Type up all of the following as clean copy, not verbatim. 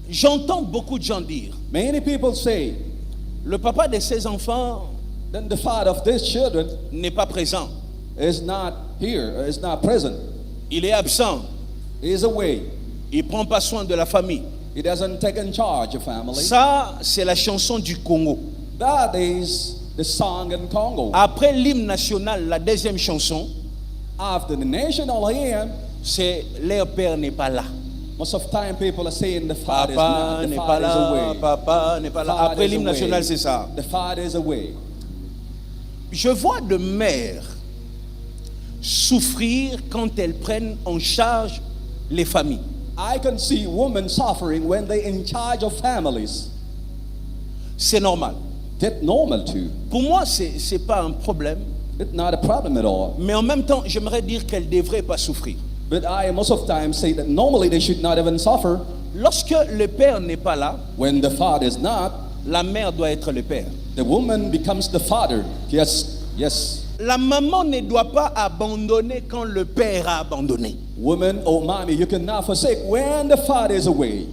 J'entends beaucoup de gens dire, Many people say, le papa de ces enfants then the father of these children n'est pas présent. is not here, is not present. Il est absent. He is away. Il ne prend pas soin de la famille. He doesn't take in charge of family. Ça, c'est la chanson du Congo. That is the song in Congo. Après l'hymne national, la deuxième chanson, After the national hymn, c'est leur père n'est pas là. most of time people are saying the father is Papa not, the n'est pas father is là, away. papa n'est pas là. Father Après is l'hymne away. national, c'est ça. The father is away. Je vois de mères souffrir quand elles prennent en charge les familles. I can see women suffering when they're in charge of families. C'est normal. That's normal too. Pour moi, c'est pas un problème. It's not a problem at all. Mais en même temps, j'aimerais dire qu'elles ne devraient pas souffrir. But I most of the time say that normally they should not even suffer. Lorsque le père n'est pas là, When the father is not, la mère doit être le père. the woman becomes the father. Yes, yes. La maman ne doit pas abandonner quand le père a abandonné. Woman, oh mommy, you cannot forsake when the father is away.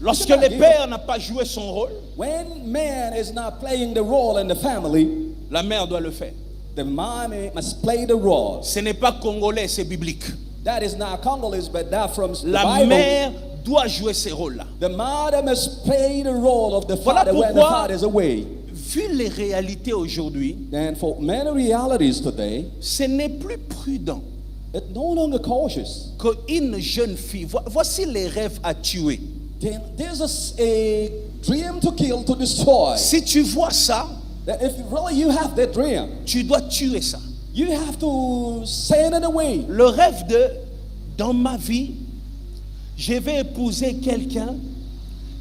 Lorsque le père n'a pas joué son rôle, When man is not playing the role in the family, la mère doit le faire. the mommy must play the role. Ce n'est pas congolais, c'est biblique. That is not Congolese, but that from the La Bible. mère doit jouer ces rôles-là. The mother must play the role of the Voilà father when the pourquoi- father is away. Vu les réalités aujourd'hui, And for many realities today, ce n'est plus prudent it's no longer cautious. qu'une jeune fille, voici les rêves à tuer. Then there's a dream to kill, to destroy. Si tu vois ça, That if really you have that dream, tu dois tuer ça. you have to send it away. Le rêve de, dans ma vie, je vais épouser quelqu'un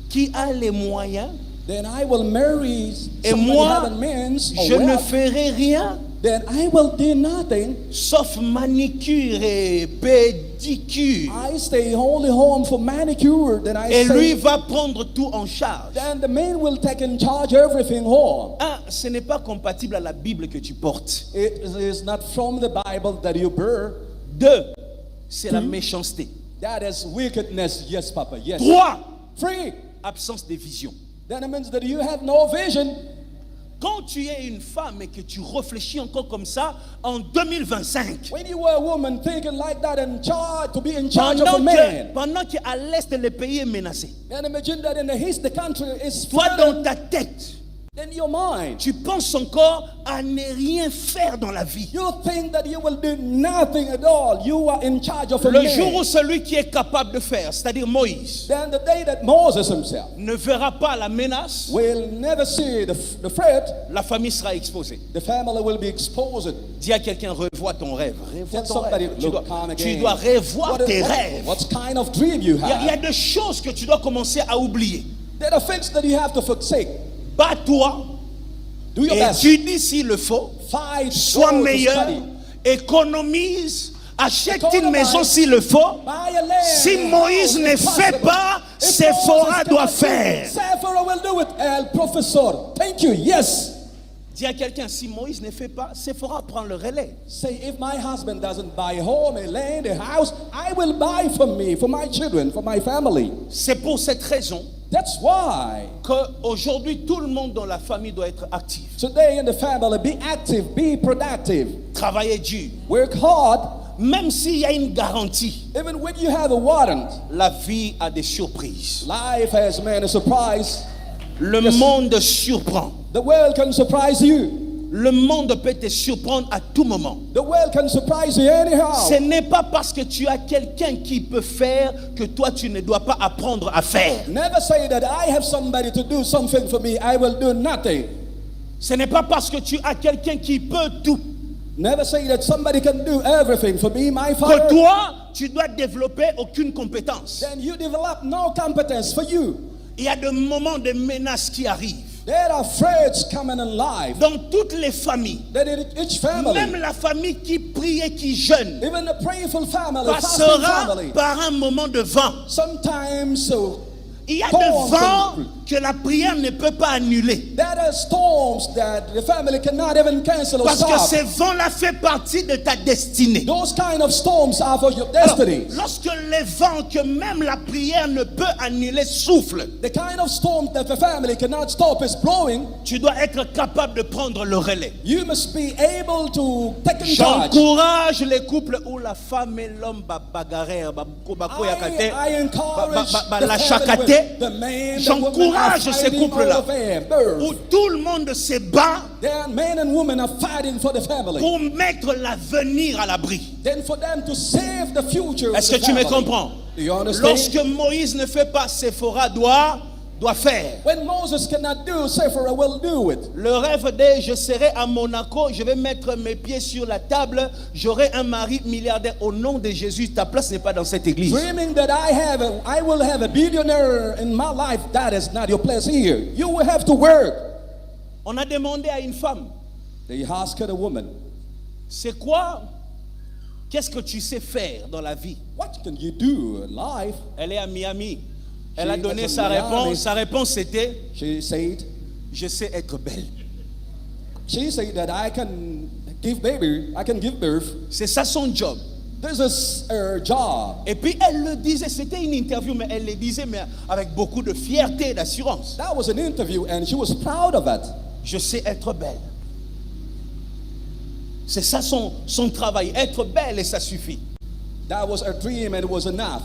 qui a les moyens Then I will marry et somebody moi, having means or je ne wealth. ferai rien Then I will do nothing. sauf manicure et pédicure. I stay only home for manicure. Then I Et lui say, va prendre tout en charge. then the man will take in charge everything home. Un, ce n'est pas compatible à la Bible que tu portes. It is not from the Bible that you bear. Deux, c'est la méchanceté. That is wickedness. Yes, Papa. Yes. Trois, 3. absence de vision. Then it means that you have no vision. Quand tu es une femme et que tu réfléchis encore comme ça, en 2025, When you were a woman thinking like that in charge, to be in charge of a man. pendant qu'à l'est, le pays est menacé, And imagine that in the east, the country is toi further dans ta tête, than your mind. tu penses encore à ne rien faire dans la vie. You think that you will do nothing at all. You are in charge of a Le man. jour où celui qui est capable de faire, c'est-à-dire Moïse, Then the day that Moses himself ne verra pas la menace, will never see the threat, la famille sera exposée. the family will be exposed. Dis à quelqu'un, revois ton rêve. Revois Tell ton somebody, rêve. look, come Tu again. dois revoir tes rêves. What kind of dream you Il y a have? des choses que tu dois commencer à oublier. There are things that you have to forsake. Bats-toi, Do your best. étudie s'il le faut, Fight. sois Go to meilleur, study. économise, achète une Économise. maison s'il le faut. Buy a land. Si Moïse ne fait pas, Séphora doit faire. Sephora will do it. El professor. Thank you. Yes. Dis à quelqu'un, si Moïse ne fait pas, Séphora prend le relais. Say, if my husband doesn't buy a home, a land, a house, I will buy for me, for my children, for my family. C'est pour cette raison That's why qu'aujourd'hui, tout le monde dans la famille doit être actif. today in the family, be active, be productive, Travailler dur. work hard. Même s'il y a une garantie, Even when you have a warrant, la vie a des surprises. life has many surprise. Le Yes. monde surprend. The world can surprise you. Le monde peut te surprendre à tout moment. The world can surprise you anyhow. Ce n'est pas parce que tu as quelqu'un qui peut faire que toi tu ne dois pas apprendre à faire. Never say that I have somebody to do something for me, I will do nothing. Ce n'est pas parce que tu as quelqu'un qui peut tout Never say that somebody can do everything for me, my que father. toi tu dois développer aucune compétence. Then you develop no competence for you. Il y a des moments de menaces qui arrivent There are threats coming in life. dans toutes les familles. That in each family, Même la famille qui prie et qui jeûne even the prayerful family, fasting passera family, par un moment de vent. sometimes Il y a storms des vents and- que la prière ne peut pas annuler. There are storms that the family cannot even cancel or Parce que stop. ces vents-là font partie de ta destinée. Those kind of storms are for your Alors, destiny. lorsque les vents que même la prière ne peut annuler soufflent, The kind of storm that the family cannot stop is blowing. tu dois être capable de prendre le relais. You must be able to take in charge. J'encourage les couples où la femme et l'homme bagarrent, I encourage la the family chakate. with the man, the woman are J'encourage ces fighting couples-là over them. où tout le monde se bat Their men and women are fighting for the family. pour mettre l'avenir à l'abri. Then for them to save the future of Est-ce the que tu me family. comprends? Do you understand? Lorsque Moïse ne fait pas, Séphora doit faire. When Moses cannot do, Sephora will do it. Le rêve de je serai à Monaco, je vais mettre mes pieds sur la table, j'aurai un mari milliardaire. Au nom de Jésus, ta place n'est pas dans cette église. Dreaming that I will have a billionaire in my life, that is not your place here. You will have to work. On a demandé à une femme, They asked the woman, c'est quoi? Qu'est-ce que tu sais faire dans la vie? what can you do in life? Elle est à Miami. Elle a She donné is sa in Miami. réponse. Sa réponse c'était, She said, je sais être belle. that I can give birth. C'est ça son job. This is her job. Et puis elle le disait, c'était une interview, mais elle le disait mais avec beaucoup de fierté et d'assurance. That was an interview and she was proud of it. Je sais être belle. C'est ça son travail, être belle et ça suffit. That was her dream and it was enough.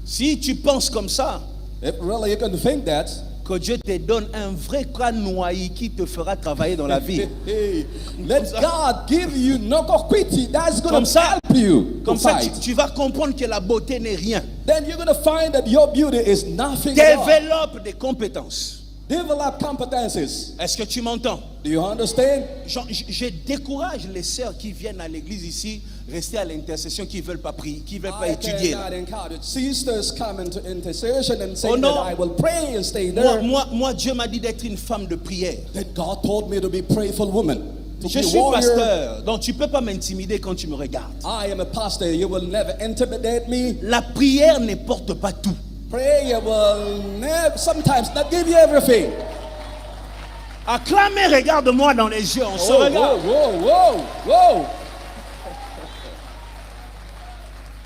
Si tu penses comme ça, If really you can think that, que Dieu te donne un vrai noyé qui te fera travailler dans la vie. hey, let God give you nokokwiti. That's going Comme to ça- help you to Comme ça, fight. tu vas comprendre que la beauté n'est rien. Then you're going to find that your beauty is nothing at all. Développe des compétences. Develop competences. Est-ce que tu m'entends? Do you understand? Je décourage les sœurs qui viennent à l'église ici, rester à l'intercession, qui ne veulent pas prier, qui ne veulent pas I étudier. cannot encourage sisters come into intercession and say Oh, no. that I will pray and stay there. Moi, Dieu m'a dit d'être une femme de prière. Then God told me to be a prayerful woman. To Je be a suis warrior. pasteur, donc tu ne peux pas m'intimider quand tu me regardes. I am a pastor. You will never intimidate me. La prière ne porte pas tout. Prayer will never, sometimes not give you everything. Acclamez, regarde-moi dans les yeux, on se Whoa, regarde. whoa, whoa, whoa.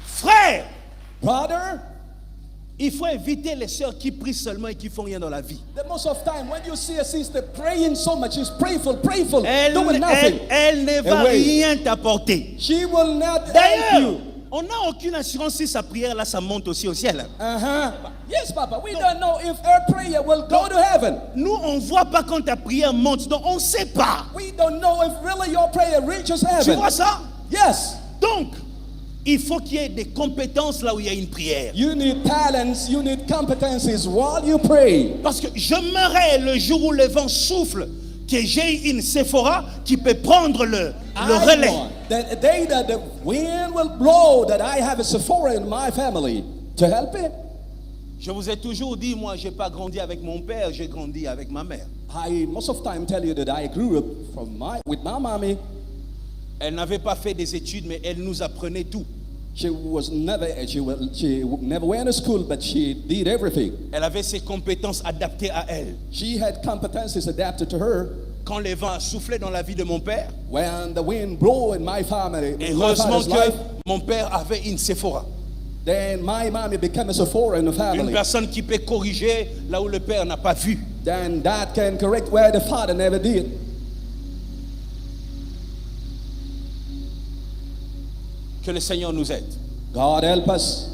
Frère, Brother, il faut éviter les sœurs qui prient seulement et qui font rien dans la vie. the most of time when you see a sister praying so much, she's prayerful, Elle, doing nothing. elle ne va wait. rien t'apporter. She will not help D'ailleurs, you. on n'a aucune assurance si sa prière là, ça monte aussi au ciel. Uh-huh. Yes, Papa. We don't know if her prayer will go to heaven. Nous, on ne voit pas quand ta prière monte, donc on ne sait pas. We don't know if really your prayer reaches Tu heaven. vois ça? Yes. Donc, il faut qu'il y ait des compétences là où il y a une prière. You need talents, you need competencies while you pray. Parce que je meurais le jour où le vent souffle, que j'ai une Séphora qui peut prendre le relais. I want that a day that the wind will blow, that I have a Sephora in my family to help it. Je vous ai toujours dit, moi, je n'ai pas grandi avec mon père, j'ai grandi avec ma mère. I most of time tell you that I grew up with my mommy. Elle n'avait pas fait des études, mais elle nous apprenait tout. She never went to school, but she did everything. Elle avait ses compétences adaptées à elle. She had competencies adapted to her. Quand les vents soufflaient dans la vie de mon père, When the wind blew in my family, in my heureusement father's que life, mon père avait une Séphora. then my mommy became a Sephora in the Une family. personne qui peut corriger là où le père n'a pas vu. Then that can correct where the father never did. Que le Seigneur nous aide. God help us.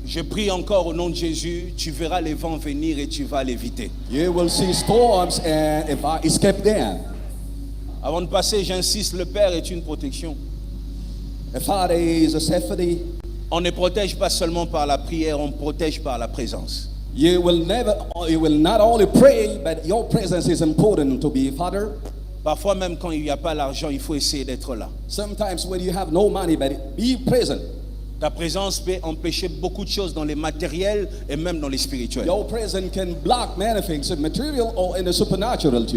Je prie encore au nom de Jésus, tu verras les vents venir et tu vas l'éviter. You will see storms, and if I escape them, Avant de passer, j'insiste, le Père est une protection. the Father is a safety. On ne protège pas seulement par la prière, on protège par la présence. You will not only pray, but your presence is important to be Father. Parfois même quand il n'y a pas l'argent, il faut essayer d'être là. Sometimes when you have no money, but be present. Ta présence peut empêcher beaucoup de choses dans les matériels et même dans les spirituels. Your presence can block many things, in material or in the supernatural too.